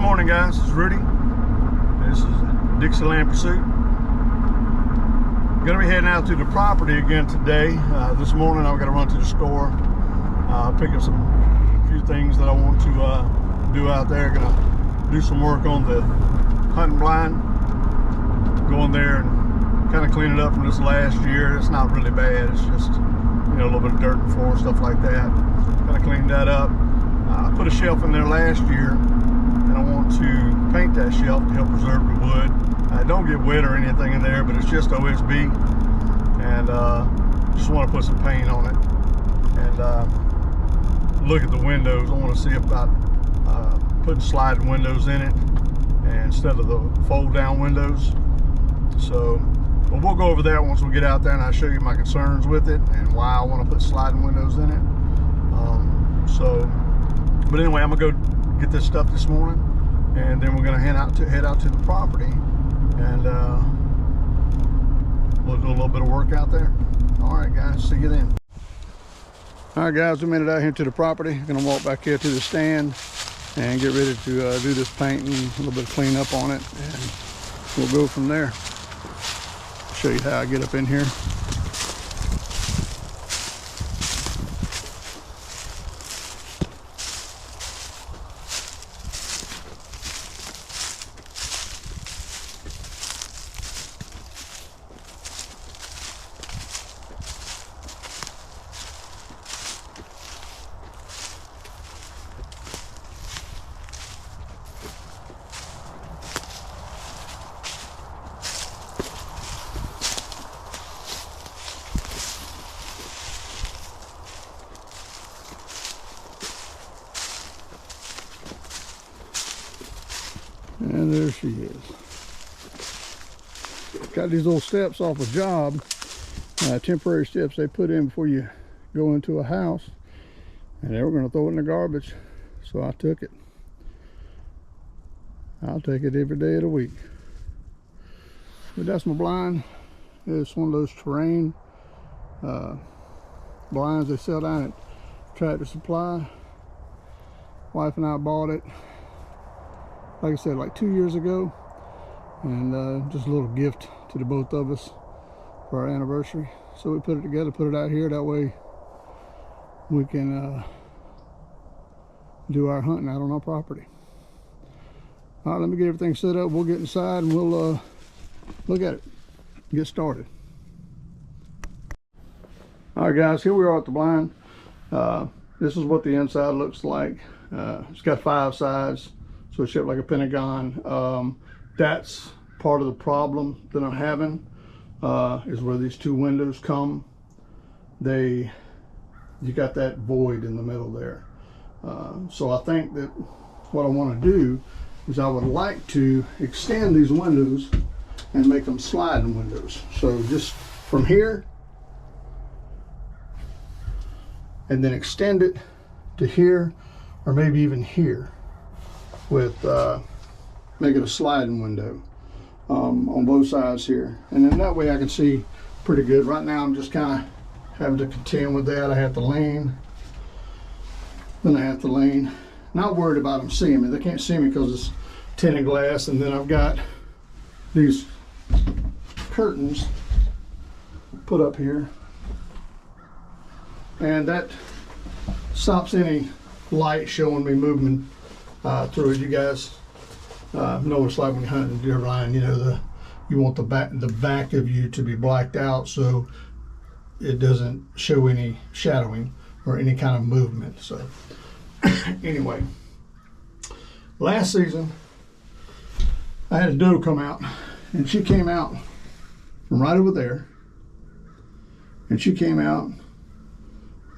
morning, guys. This is Rudy. This is Dixieland Pursuit. Gonna be heading out to the property again today. This morning I've got to run to the store, pick up a few things that I want to do out there. Gonna do some work on the hunting blind. Go in there and kind of clean it up from this last year. It's not really bad. It's just, you know, a little bit of dirt and floor and stuff like that. Kind of cleaned that up. I put a shelf in there last year, and I want to paint that shelf to help preserve the wood. Don't get wet or anything in there, but it's just OSB, and just want to put some paint on it and look at the windows. I want to see about putting sliding windows in it instead of the fold down windows. So, but we'll go over that once we get out there, and I'll show you my concerns with it and why I want to put sliding windows in it. But anyway, I'm gonna go get this stuff this morning, and then we're gonna head out to the property, and we'll do a little bit of work out there. All right, guys, see you then. All right, guys, we made it out here to the property. Gonna walk back here to the stand and get ready to do this painting, a little bit of clean up on it, and we'll go from there. Show you how I get up in here. And there she is. Got these little steps off a job, temporary steps they put in before you go into a house, and they were going to throw it in the garbage, so I took it. I'll take it every day of the week. But that's my blind. It's one of those terrain blinds they sell down at Tractor Supply. Wife and I bought it, like I said, like 2 years ago, and just a little gift to the both of us for our anniversary. So we put it together, put it out here, that way we can do our hunting out on our property. All right, let me get everything set up. We'll get inside and we'll look at it, get started. All right, guys, here we are at the blind. This is what the inside looks like. It's got 5 sides, so it's shaped like a pentagon. That's part of the problem that I'm having, is where these 2 windows come. You got that void in the middle there. So I think that what I want to do is I would like to extend these windows and make them sliding windows. So just from here, and then extend it to here, or maybe even here, with make it a sliding window on both sides here, and then that way I can see pretty good. Right now I'm just kind of having to contend with that. I have to lean, then I have to lean. Not worried about them seeing me. They can't see me because it's tinted glass, and then I've got these curtains put up here, and that stops any light showing me moving through it. You guys know what it's like when you're hunting deer blind. You know, you want the back of you to be blacked out so it doesn't show any shadowing or any kind of movement. So anyway, last season I had a doe come out, and she came out from right over there, and she came out,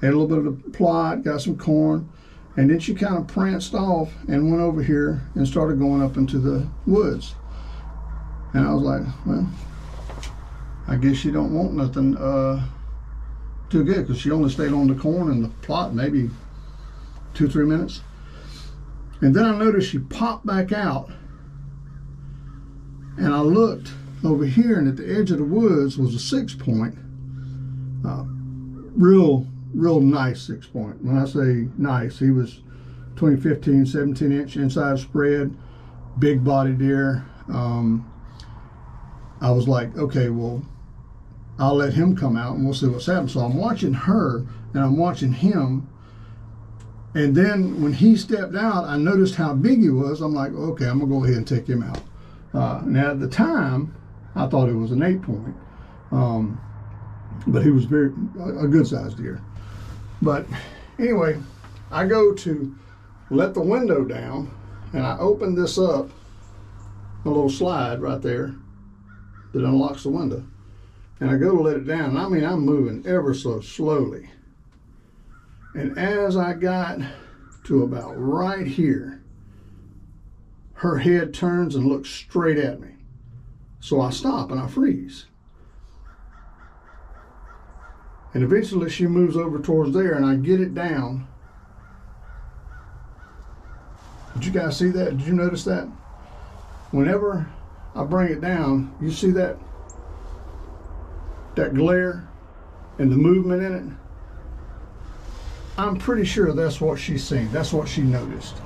had a little bit of a plot, got some corn, and then she kind of pranced off and went over here and started going up into the woods. And I was like, well, I guess she don't want nothing too good, because she only stayed on the corn and the plot maybe 2-3 minutes. And then I noticed she popped back out, and I looked over here, and at the edge of the woods was a 6-point, real nice 6-point. When I say nice, he was 15, 17 inch inside spread, big body deer. I was like, okay, well, I'll let him come out and we'll see what's happening. So I'm watching her and I'm watching him. And then when he stepped out, I noticed how big he was. I'm like, okay, I'm gonna go ahead and take him out. Now at the time, I thought it was an 8-point, but he was a good sized deer. But anyway, I go to let the window down and I open this up, a little slide right there that unlocks the window. And I go to let it down, and I mean, I'm moving ever so slowly. And as I got to about right here, her head turns and looks straight at me. So I stop and I freeze. And eventually she moves over towards there and I get it down. Did you guys see that? Did you notice that? Whenever I bring it down, you see that glare and the movement in it? I'm pretty sure that's what she's seen. That's what she noticed.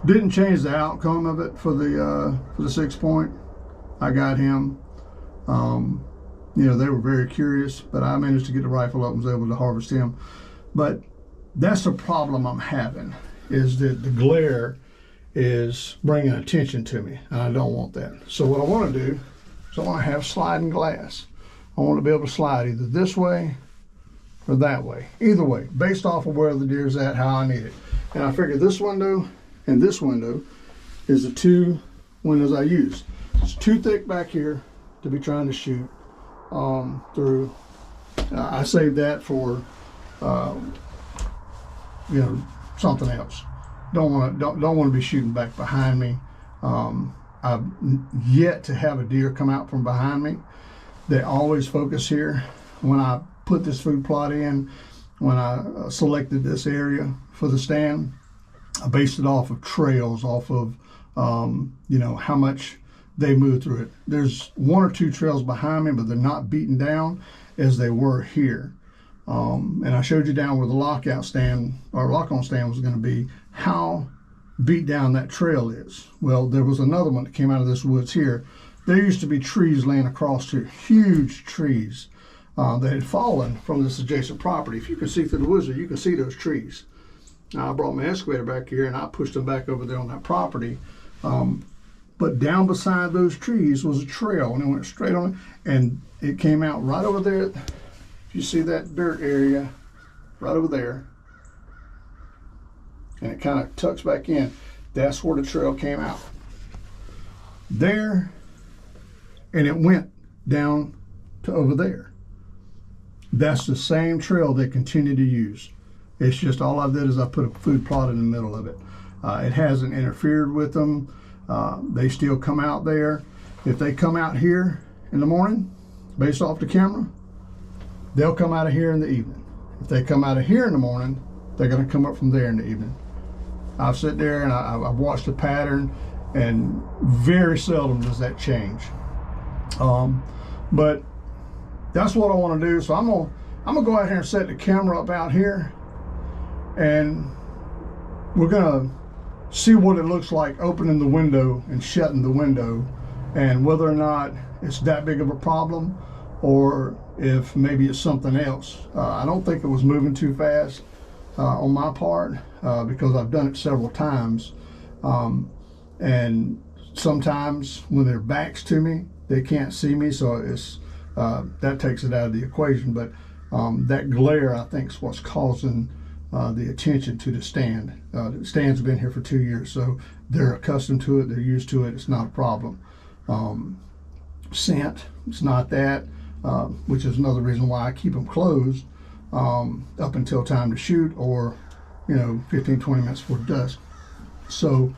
Didn't change the outcome of it for the 6-point. I got him. You know, they were very curious, but I managed to get the rifle up and was able to harvest him. But that's the problem I'm having, is that the glare is bringing attention to me, and I don't want that. So what I want to do is I want to have sliding glass. I want to be able to slide either this way or that way. Either way, based off of where the deer's at, how I need it. And I figured this window and this window is the 2 windows I use. It's too thick back here to be trying to shoot through. I saved that for you know, something else. Don't want to be shooting back behind me. I've yet to have a deer come out from behind me. They always focus here. When I put this food plot in, when I selected this area for the stand, I based it off of trails, off of you know, how much they move through it. There's 1 or 2 trails behind me, but they're not beaten down as they were here. And I showed you down where the lockout stand or lock-on stand was going to be, how beat down that trail is. Well, there was another one that came out of this woods here. There used to be trees laying across here, huge trees that had fallen from this adjacent property. If you can see through the woods, you can see those trees. Now, I brought my excavator back here and I pushed them back over there on that property. But down beside those trees was a trail, and it went straight on it, and it came out right over there. If you see that dirt area right over there, and it kind of tucks back in, that's where the trail came out. There, and it went down to over there. That's the same trail they continue to use. It's just all I did is I put a food plot in the middle of it. It hasn't interfered with them. They still come out there. If they come out here in the morning, based off the camera, they'll come out of here in the evening. If they come out of here in the morning, they're going to come up from there in the evening. I've sit there and I've watched the pattern, and very seldom does that change. But that's what I want to do. So I'm gonna go out here and set the camera up out here, and we're gonna see what it looks like opening the window and shutting the window, and whether or not it's that big of a problem or if maybe it's something else. I don't think it was moving too fast on my part because I've done it several times, and sometimes when their backs to me, they can't see me, so it's that takes it out of the equation. But that glare, I think, is what's causing the attention to the stand. The stand's been here for 2 years, so they're accustomed to it, they're used to it, it's not a problem. Scent, it's not that, which is another reason why I keep them closed up until time to shoot, or 15-20 minutes before dusk. So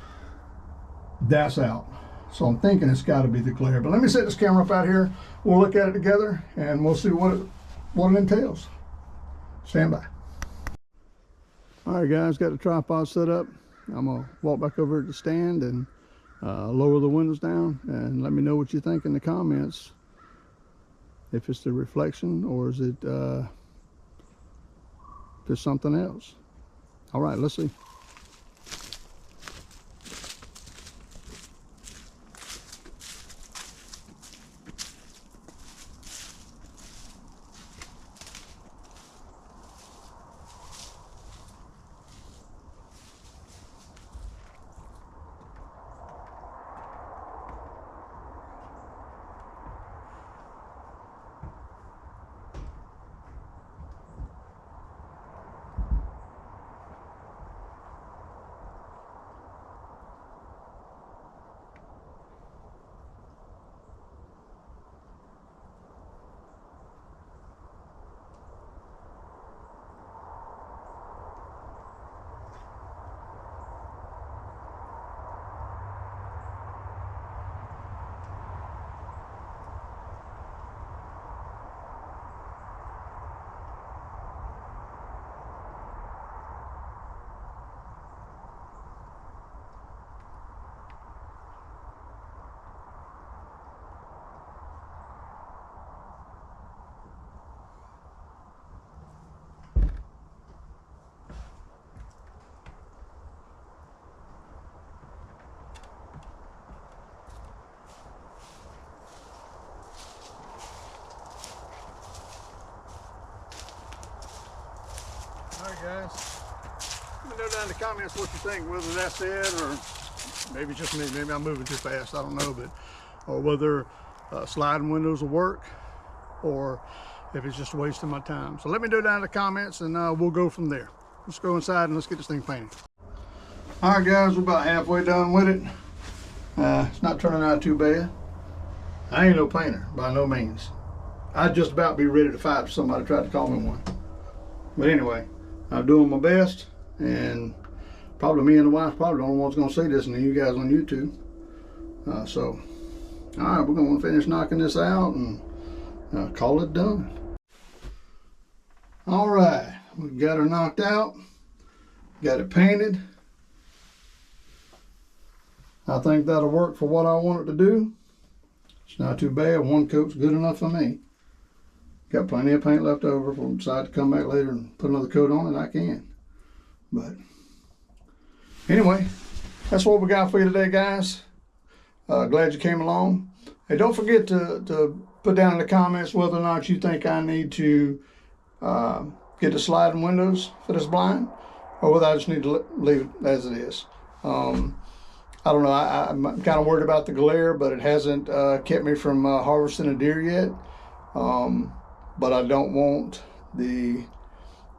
that's out. So I'm thinking it's got to be the glare. But let me set this camera up out here. We'll look at it together and we'll see what it entails. Stand by. All right, guys, got the tripod set up. I'm gonna walk back over to the stand and lower the windows down, and let me know what you think in the comments. If it's the reflection, or is it just something else? All right, let's see. guys. Let me know down in the comments what you think, whether that's it or maybe just me. Maybe I'm moving too fast. I don't know, but or whether sliding windows will work, or if it's just wasting my time. So let me know down in the comments, and we'll go from there. Let's go inside and let's get this thing painted. All right, guys, we're about halfway done with it. It's not turning out too bad. I ain't no painter by no means. I'd just about be ready to fight if somebody tried to call me one. But anyway, I'm doing my best, and probably me and the wife probably the only one's gonna see this, and you guys on YouTube. So, all right, we're gonna finish knocking this out and call it done. All right, we got her knocked out, got it painted. I think that'll work for what I want it to do. It's not too bad. One coat's good enough for me. Got plenty of paint left over. If I decide to come back later and put another coat on it, I can. But anyway, that's what we got for you today, guys. Glad you came along. Hey, don't forget to put down in the comments whether or not you think I need to get the sliding windows for this blind, or whether I just need to leave it as it is. I don't know. I'm kind of worried about the glare, but it hasn't kept me from harvesting a deer yet. But I don't want the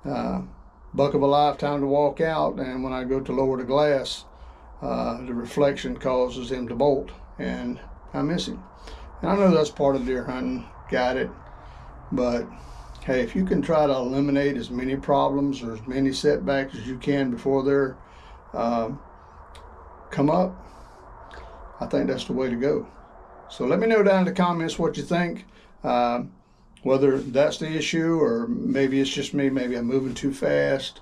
buck of a lifetime to walk out, and when I go to lower the glass, the reflection causes him to bolt, and I miss him. And I know that's part of deer hunting, got it. But hey, if you can try to eliminate as many problems or as many setbacks as you can before they're come up, I think that's the way to go. So let me know down in the comments what you think, whether that's the issue, or maybe it's just me, maybe I'm moving too fast.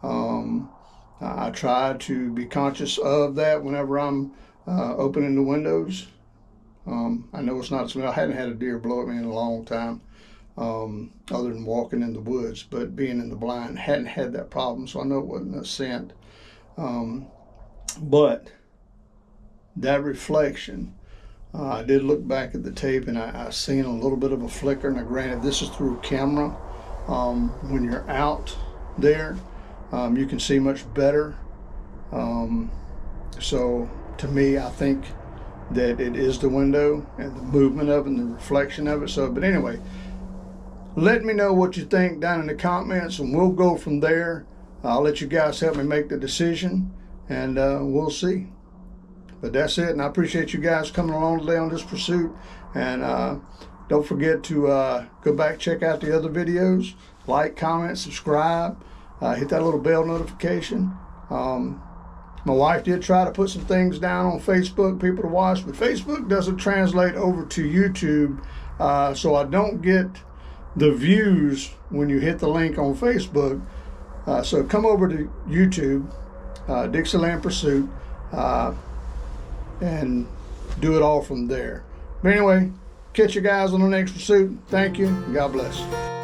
I try to be conscious of that whenever I'm opening the windows. I know it's not something, I hadn't had a deer blow at me in a long time, other than walking in the woods, but being in the blind, hadn't had that problem, so I know it wasn't a scent. But that reflection, I did look back at the tape, and I seen a little bit of a flicker. Now granted, this is through camera. When you're out there, you can see much better. So to me, I think that it is the window and the movement of it and the reflection of it. So, but anyway, let me know what you think down in the comments, and we'll go from there. I'll let you guys help me make the decision, and we'll see. But that's it, and I appreciate you guys coming along today on this pursuit. And don't forget to go back, check out the other videos, like, comment, subscribe, hit that little bell notification. My wife did try to put some things down on Facebook, people to watch, but Facebook doesn't translate over to YouTube, so I don't get the views when you hit the link on Facebook. So come over to YouTube, Dixieland Pursuit, and do it all from there. But anyway, catch you guys on the next pursuit. Thank you. God bless.